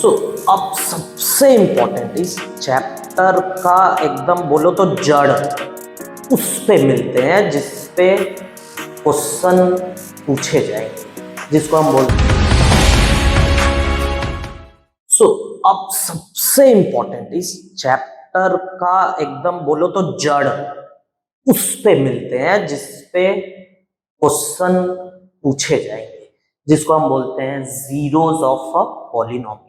सो अब सबसे इंपॉर्टेंट इस चैप्टर का एकदम बोलो तो जड़ उस पे मिलते हैं जिस पे क्वेश्चन पूछे जाएंगे, जिसको हम बोलते हैं। सो अब सबसे इंपॉर्टेंट इस चैप्टर का एकदम बोलो तो जड़ उस पे मिलते हैं जिस पे क्वेश्चन पूछे जाएंगे, जिसको हम बोलते हैं जीरोस ऑफ अ पॉलिनोमियल।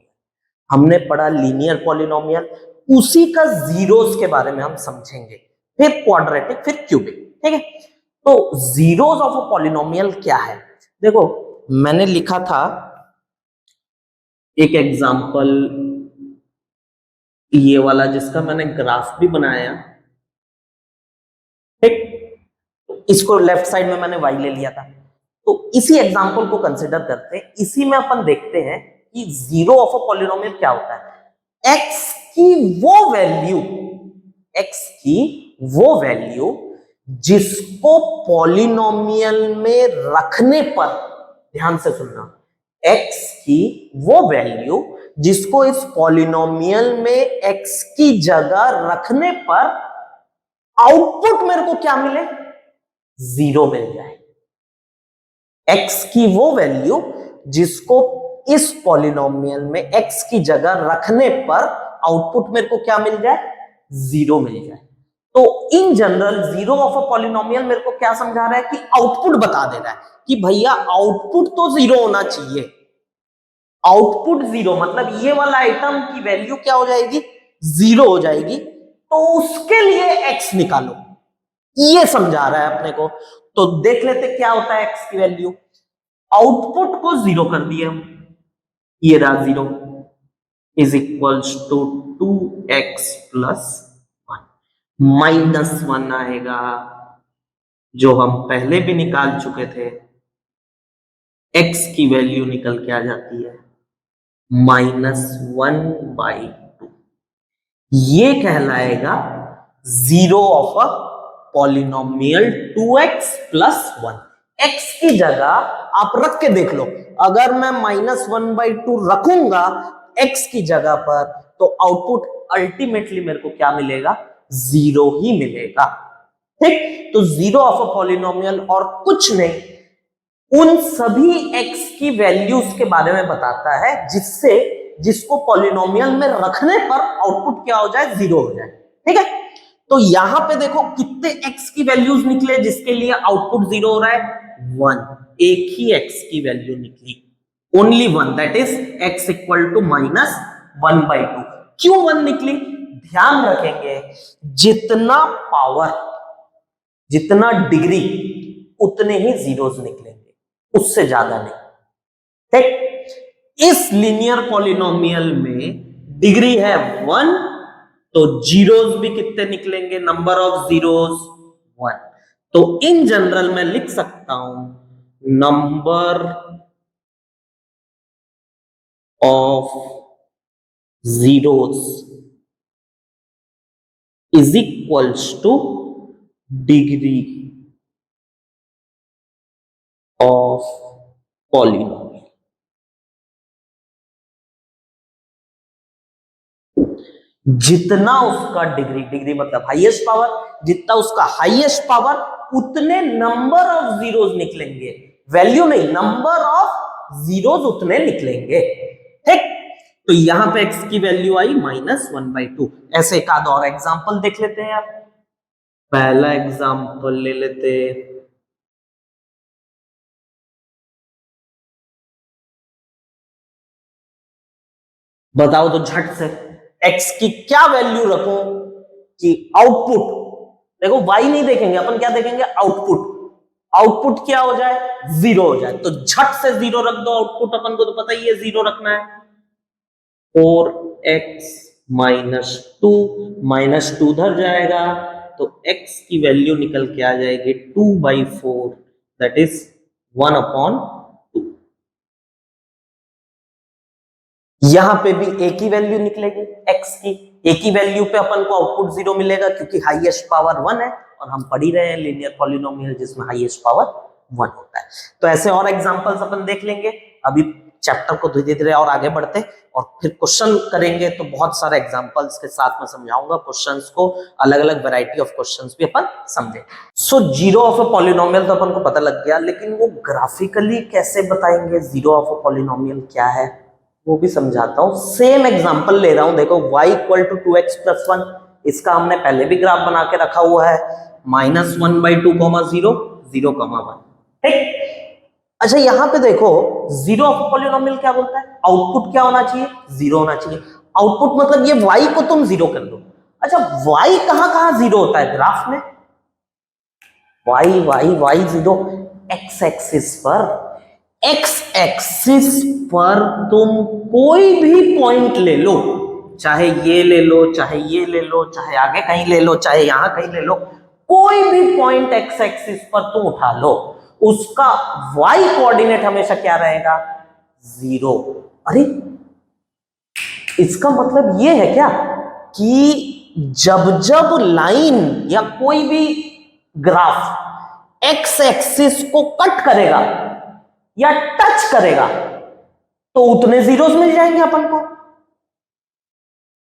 हमने पढ़ा लीनियर पॉलिनोमियल, उसी का जीरोस के बारे में हम समझेंगे, फिर क्वाड्रेटिक, फिर क्यूबिक। ठीक है, तो जीरोस ऑफ अ पॉलिनोमियल क्या है? देखो मैंने लिखा था एक एग्जांपल ये वाला जिसका मैंने ग्राफ भी बनाया। ठीक, इसको लेफ्ट साइड में मैंने y ले लिया था, तो इसी एग्जांपल को कंसिडर करते हैं। इसी में अपन देखते हैं कि जीरो ऑफ अ पॉलिनोमियल क्या होता है। x की वो वैल्यू जिसको पॉलिनोमियल में रखने पर, ध्यान से सुनना, x की वो वैल्यू जिसको इस पॉलिनोमियल में x की जगह रखने पर आउटपुट मेरे को क्या मिले, जीरो मिल जाए। x की वो वैल्यू जिसको इस पॉलिनोमियल में x की जगह रखने पर आउटपुट मेरे को क्या मिल जाए, जीरो मिल जाए। तो in general zero of a polynomial मेरे को क्या समझा रहा है कि आउटपुट बता दे रहा है कि भैया आउटपुट तो जीरो होना चाहिए। आउटपुट जीरो मतलब ये वाला आइटम की वैल्यू क्या हो जाएगी, जीरो हो जाएगी। तो उसके लिए x निकालो, ये समझा रहा है अपने को। तो देख लेते क्या होता है x की वैल्यू। आउटपुट को जीरो कर दिए हम, ये रहा zero is equals to 2x plus 1 minus 1 आएगा जो हम पहले भी निकाल चुके थे। x की वैल्यू निकल के आ जाती है -1/2। ये कहलाएगा zero of a polynomial 2x plus 1। x की जगह आप रख के देख लो, अगर मैं -1/2 रखूंगा x की जगह पर तो आउटपुट अल्टीमेटली मेरे को क्या मिलेगा, जीरो ही मिलेगा। ठीक, तो जीरो ऑफ अ पॉलिनोमियल और कुछ नहीं, उन सभी x की वैल्यूज के बारे में बताता है जिसको पॉलिनोमियल में रखने पर आउटपुट क्या हो जाए, जीरो हो जाए। ठीक है, तो यहां पे देखो कितने x की वैल्यूज निकले जिसके लिए आउटपुट जीरो हो रहा है, 1। एक ही x की वैल्यू निकली, only 1, that is x equal to -1/2। क्यों 1 निकली? ध्यान रखेंगे जितना पावर, जितना डिग्री, उतने ही जीरोस निकलेंगे, उससे ज्यादा नहीं। ठीक, इस लीनियर पॉलिनोमियल में डिग्री है 1, तो जीरोस भी कितने निकलेंगे, नंबर ऑफ जीरोस 1। तो इन जनरल में लिख सकता हूं number of zeros is equals two degree of polynomial. जितना उसका डिग्री मतलब हाईएस्ट पावर, जितना उसका हाईएस्ट पावर उतने नंबर ऑफ जीरोस निकलेंगे, वैल्यू नहीं, नंबर ऑफ जीरोस उतने निकलेंगे। ठीक, तो यहां पे x की वैल्यू आई -1/2। ऐसे एक आध और एग्जांपल देख लेते हैं यार। पहला एग्जांपल ले लेते, बताओ तो झट से x की क्या वैल्यू रखूं कि आउटपुट, देखो y नहीं देखेंगे अपन, क्या देखेंगे, आउटपुट। आउटपुट क्या हो जाए, जीरो हो जाए। तो झट से जीरो रख दो, आउटपुट अपन को तो पता ही है जीरो रखना है। 4x -2 धर जाएगा तो x की वैल्यू निकल के आ जाएगी 2/4, दैट इज 1/2। यहां पे भी एक ही वैल्यू निकलेगी x की, एक ही वैल्यू पे अपन को आउटपुट जीरो मिलेगा क्योंकि हाईएस्ट पावर 1 है और हम पढ़ ही रहे हैं लीनियर पॉलिनोमियल जिसमें हाईएस्ट पावर 1 होता है। तो ऐसे और एग्जांपल्स अपन देख लेंगे, अभी चैप्टर को धीरे धीरे और आगे बढ़ते और फिर क्वेश्चन करेंगे, तो बहुत सारे एग्जांपल्स के साथ में समझाऊंगा क्वेश्चंस को, अलग अलग वैरायटी ऑफ क्वेश्चंस भी अपन समझे। So zero of a polynomial तो अपन को पता लग गया, लेकिन वो ग्राफिकली कैसे बताएंगे जीरो ऑफ अ पॉलिनोमियल क्या है वो भी समझाता हूं। सेम एग्जांपल ले रहा हूं, देखो y equal to 2x plus 1, इसका हमने पहले भी ग्राफ बना के रखा हुआ है, -1/2, 0, 0, 1। ठीक। अच्छा यहां पे देखो जीरो ऑफ पॉलिनोमियल क्या बोलता है, आउटपुट क्या होना चाहिए, जीरो होना चाहिए। आउटपुट मतलब ये y को तुम जीरो कर दो। अच्छा y कहां कहां जीरो होता है ग्राफ में, y जीरो x एक्सिस पर, x एक्सिस पर तुम कोई भी पॉइंट ले लो, चाहे ये ले लो, चाहे ये ले लो, चाहे आगे कहीं ले लो, चाहे यहां कहीं ले लो, कोई भी पॉइंट x एक्सिस पर तुम उठा लो, उसका y कोऑर्डिनेट हमेशा क्या रहेगा, जीरो। अरे इसका मतलब ये है क्या कि जब जब लाइन या कोई भी ग्राफ x एक्सिस को कट करेगा या टच करेगा तो उतने जीरोस मिल जाएंगे अपन को,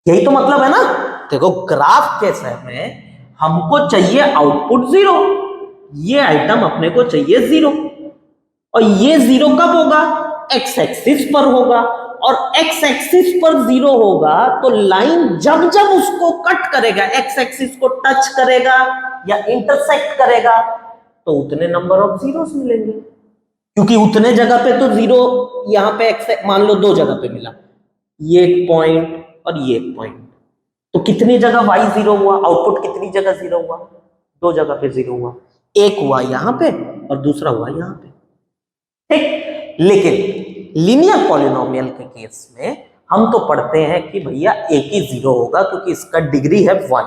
यही तो मतलब है ना। देखो ग्राफ के समय हमको चाहिए आउटपुट जीरो, ये आइटम अपने को चाहिए जीरो, और ये जीरो कब होगा, एक्स एक्सिस पर होगा, और एक्स एक्सिस पर जीरो होगा तो लाइन जब जब उसको कट करेगा, एक्स एक्सिस को टच करेगा या इंटरसेक्ट करेगा तो उतने नंबर ऑफ जीरोस मिलेंगे, क्योंकि उतने जगह पे तो जीरो यहां पे एक्स मान लो 2 जगह पे मिला, ये एक पॉइंट और ये एक पॉइंट, तो कितनी जगह y जीरो हुआ, आउटपुट कितनी जगह जीरो हुआ, 2 जगह पे जीरो हुआ, एक हुआ यहां पे और दूसरा हुआ यहां पे। ठीक। लेकिन लीनियर पॉलिनोमियल के केस में हम तो पढ़ते हैं कि भैया एक ही जीरो होगा, क्योंकि इसका डिग्री है 1,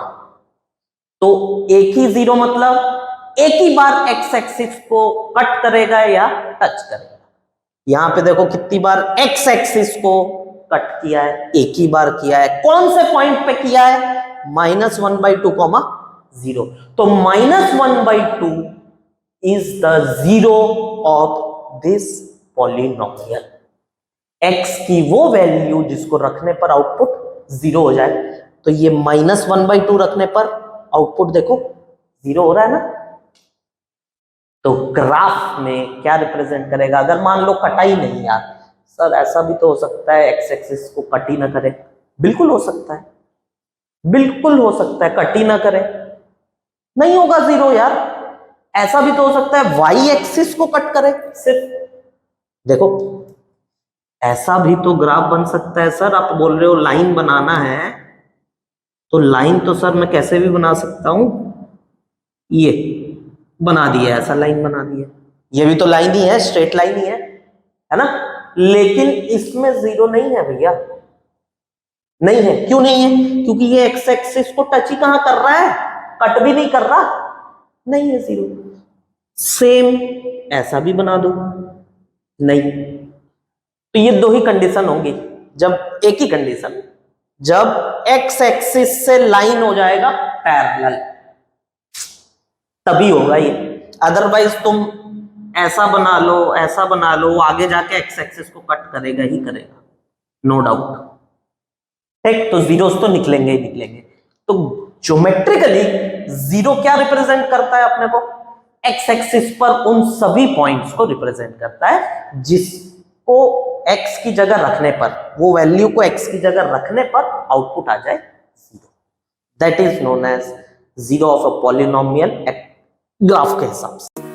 तो एक ही जीरो मतलब एक ही बार एक्स एक्सिस को कट करेगा या टच करेगा। यहां पे देखो कितनी बार एक्स एक्सिस को कट किया है, एक ही बार किया है, कौन से पॉइंट पे किया है, -1/2, 0, तो -1/2 is the zero of this polynomial. x की वो वैल्यू जिसको रखने पर आउटपुट जीरो हो जाए, तो ये -1/2 रखने पर आउटपुट देखो जीरो हो रहा है ना। तो ग्राफ में क्या रिप्रेजेंट करेगा, अगर मान लो कटा ही नहीं यार, सर ऐसा भी तो हो सकता है एक्स एक्सिस को कट ही ना करे, बिल्कुल हो सकता है, बिल्कुल हो सकता है कट ही ना करे, नहीं होगा जीरो यार। ऐसा भी तो हो सकता है वाई एक्सिस को कट करे सिर्फ, देखो ऐसा भी तो ग्राफ बन सकता है। सर आप बोल रहे हो लाइन बनाना है, तो लाइन तो सर मैं कैसे भी बना सकता हूं, ये बना दिया, ऐसा लाइन बना दिया, ये भी तो लाइन ही है, स्ट्रेट लाइन ही है ना, लेकिन इसमें जीरो नहीं है भैया, नहीं है। क्यों नहीं है, क्योंकि ये एक्स एक्सिस को टच ही कहां कर रहा है, कट भी नहीं कर रहा, नहीं है जीरो। सेम ऐसा भी बना दो, नहीं, तो ये 2 ही कंडीशन होंगी, जब एक ही कंडीशन, जब एक्स एक्सिस से लाइन हो जाएगा पैरेलल, तभी होगा ये, अदरवाइज तुम ऐसा बना लो, ऐसा बना लो, आगे जाके एक्स एक्सिस को कट करेगा ही करेगा, नो डाउट। ठीक, तो जीरोस तो निकलेंगे ही निकलेंगे। तो ज्योमेट्रिकली जीरो क्या रिप्रेजेंट करता है अपने को, एक्स एक्सिस पर उन सभी पॉइंट्स को रिप्रेजेंट करता है जिसको एक्स की जगह रखने पर, वो वैल्यू को एक्स की जगह रखने पर आउटपुट आ जाए zero, that is known as zero of a polynomial graph के हिसाब से।